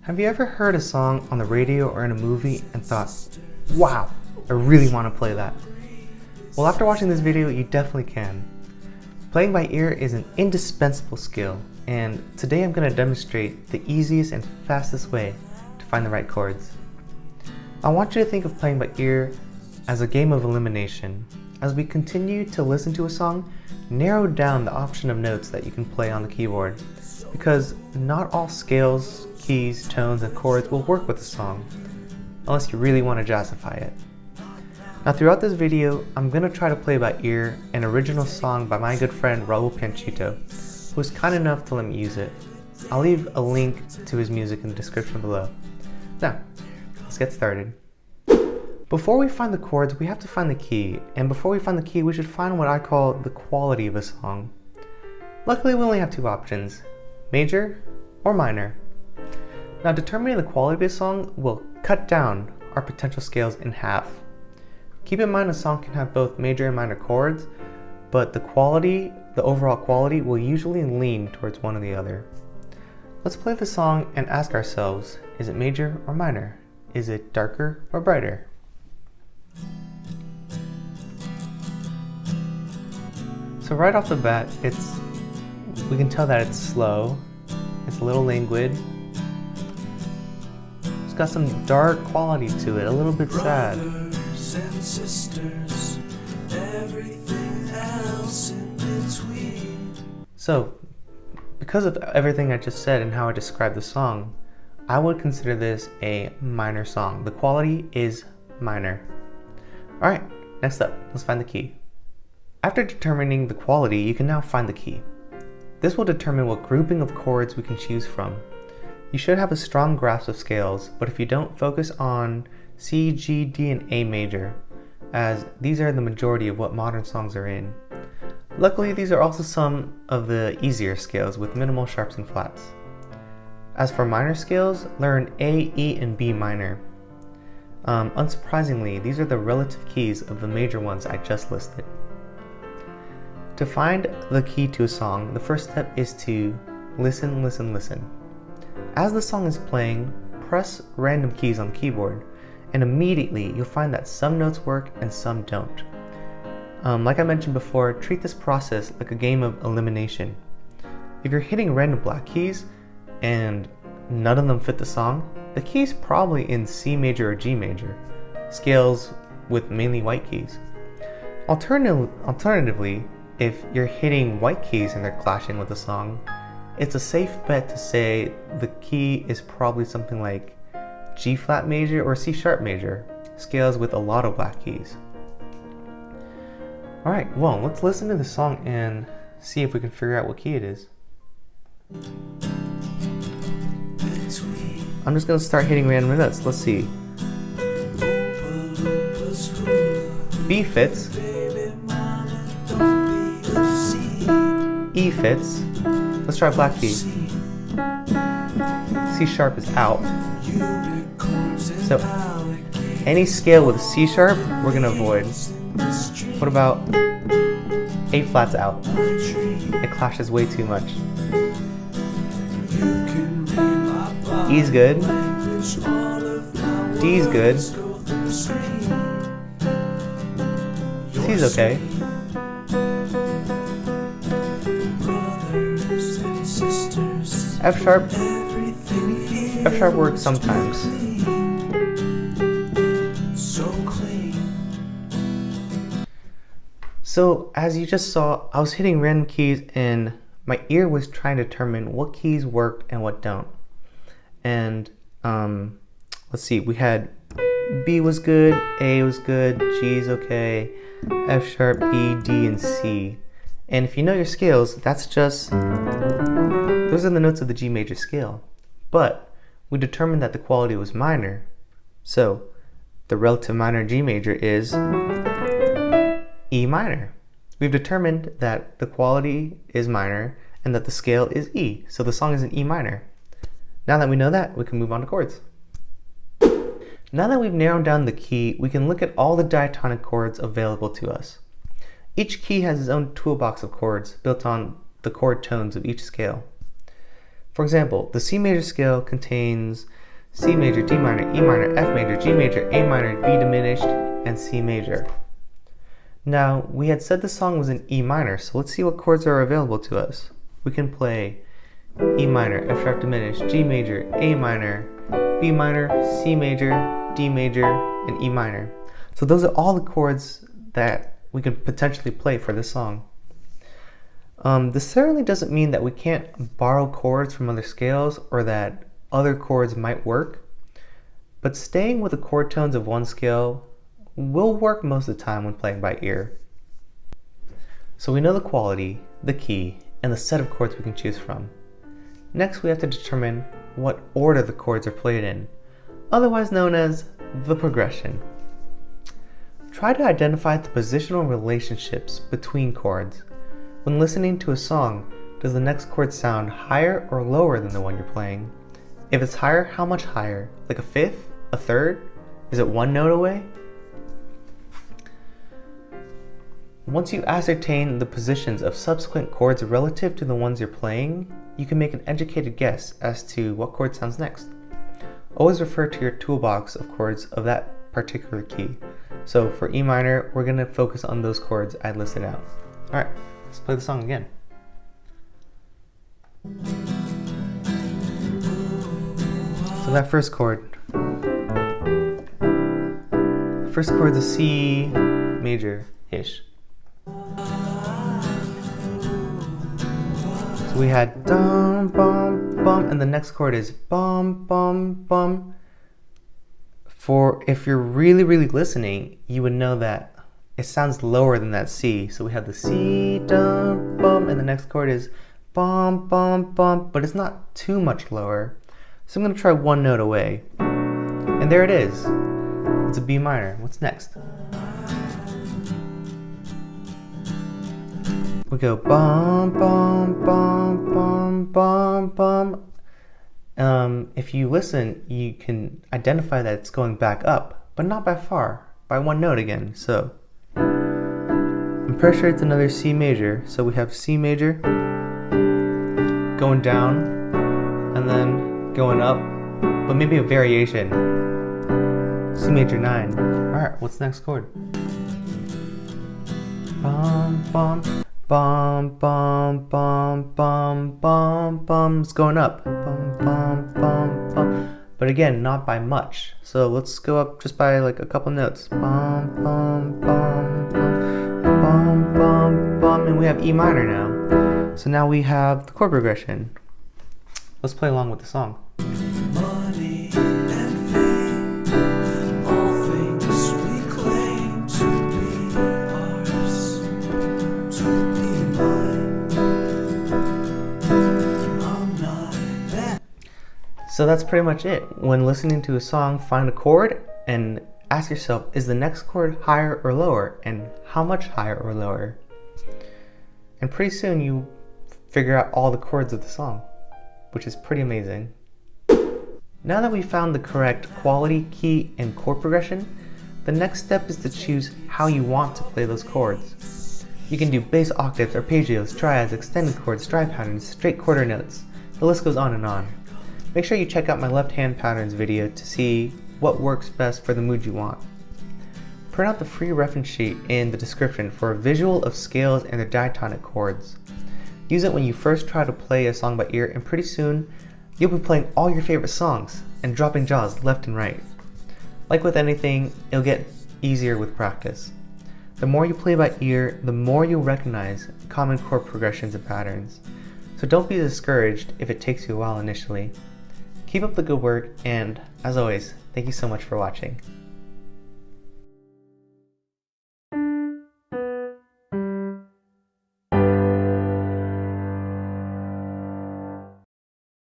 Have you ever heard a song on the radio or in a movie and thought, wow, I really want to play that? Well, after watching this video, you definitely can. Playing by ear is an indispensable skill, and today I'm going to demonstrate the easiest and fastest way to find the right chords. I want you to think of playing by ear as a game of elimination. As we continue to listen to a song, narrow down the option of notes that you can play on the keyboard, because not all scales, keys, tones, and chords will work with the song, unless you really want to jazzify it. Now throughout this video, I'm going to try to play by ear an original song by my good friend Raul Panchito, who was kind enough to let me use it. I'll leave a link to his music in the description below. Now, let's get started. Before we find the chords, we have to find the key, and before we find the key, we should find what I call the quality of a song. Luckily, we only have two options, major or minor. Now, determining the quality of a song will cut down our potential scales in half. Keep in mind a song can have both major and minor chords, but the overall quality will usually lean towards one or the other. Let's play the song and ask ourselves, is it major or minor? Is it darker or brighter? So right off the bat, we can tell that it's slow, it's a little languid, it's got some dark quality to it, a little bit sad. Brothers and sisters, everything else in between. So, because of everything I just said and how I described the song, I would consider this a minor song. The quality is minor. Alright, next up, let's find the key. After determining the quality, you can now find the key. This will determine what grouping of chords we can choose from. You should have a strong grasp of scales, but if you don't, focus on C, G, D, and A major, as these are the majority of what modern songs are in. Luckily, these are also some of the easier scales with minimal sharps and flats. As for minor scales, learn A, E, and B minor. Unsurprisingly, these are the relative keys of the major ones I just listed. To find the key to a song, the first step is to listen, listen, listen. As the song is playing, press random keys on the keyboard, and immediately you'll find that some notes work and some don't. Like I mentioned before, treat this process like a game of elimination. If you're hitting random black keys and none of them fit the song, the key's probably in C major or G major, scales with mainly white keys. Alternatively, if you're hitting white keys and they're clashing with the song, it's a safe bet to say the key is probably something like G flat major or C sharp major, scales with a lot of black keys. Alright, well, let's listen to the song and see if we can figure out what key it is. I'm just going to start hitting random notes. Let's see. B fits. E fits. Let's try black key. C sharp is out. So any scale with C sharp, we're going to avoid. What about A flat's out? It clashes way too much. E's good. D's good. C's okay. F sharp works sometimes. So as you just saw, I was hitting random keys and my ear was trying to determine what keys worked and what don't. And let's see, we had B was good, A was good, G is okay, F sharp, E, D, and C. And if you know your scales, those are the notes of the G major scale. But we determined that the quality was minor, so the relative minor G major is E minor. We've determined that the quality is minor and that the scale is E, so the song is in E minor. Now that we know that, we can move on to chords. Now that we've narrowed down the key, we can look at all the diatonic chords available to us. Each key has its own toolbox of chords built on the chord tones of each scale. For example, the C major scale contains C major, D minor, E minor, F major, G major, A minor, B diminished, and C major. Now, we had said the song was in E minor, so let's see what chords are available to us. We can play E minor, F sharp diminished, G major, A minor, B minor, C major, D major, and E minor. So those are all the chords that we could potentially play for this song. This certainly doesn't mean that we can't borrow chords from other scales or that other chords might work, but staying with the chord tones of one scale will work most of the time when playing by ear. So we know the quality, the key, and the set of chords we can choose from. Next, we have to determine what order the chords are played in, otherwise known as the progression. Try to identify the positional relationships between chords. When listening to a song, does the next chord sound higher or lower than the one you're playing? If it's higher, how much higher? Like a fifth? A third? Is it one note away? Once you ascertain the positions of subsequent chords relative to the ones you're playing, you can make an educated guess as to what chord sounds next. Always refer to your toolbox of chords of that particular key. So for E minor, we're going to focus on those chords I listed out. Alright, let's play the song again. So that first chord. First chord's a C major-ish. So we had dum bum bum, and the next chord is bum bum bum. For if you're really listening, you would know that it sounds lower than that C. So we have the C dum bum, and the next chord is bum bum bum, but it's not too much lower. So I'm going to try one note away, and there it is. It's a B minor. What's next? We go bum bum bum bum bum bum. If you listen, you can identify that it's going back up, but not by far, by one note again. So I'm pretty sure it's another C major. So we have C major going down and then going up, but maybe a variation. C major 9. Alright, what's the next chord? Bum bum. Bum bum bum bum bum bum. It's going up. Bum bum bum bum. But again, not by much. So let's go up just by like a couple notes. Bum bum bum bum bum bum bum. And we have E minor now. So now we have the chord progression. Let's play along with the song. Money and fame, all things we claim to be ours, to be mine. I'm not that. So that's pretty much it. When listening to a song, find a chord and ask yourself, is the next chord higher or lower, and how much higher or lower? And pretty soon you figure out all the chords of the song, which is pretty amazing. Now that we've found the correct quality, key, and chord progression, the next step is to choose how you want to play those chords. You can do bass octaves, arpeggios, triads, extended chords, stride patterns, straight quarter notes. The list goes on and on. Make sure you check out my left hand patterns video to see what works best for the mood you want. Print out the free reference sheet in the description for a visual of scales and their diatonic chords. Use it when you first try to play a song by ear, and pretty soon you'll be playing all your favorite songs and dropping jaws left and right. Like with anything, it'll get easier with practice. The more you play by ear, the more you'll recognize common chord progressions and patterns. So don't be discouraged if it takes you a while initially. Keep up the good work, and as always, thank you so much for watching.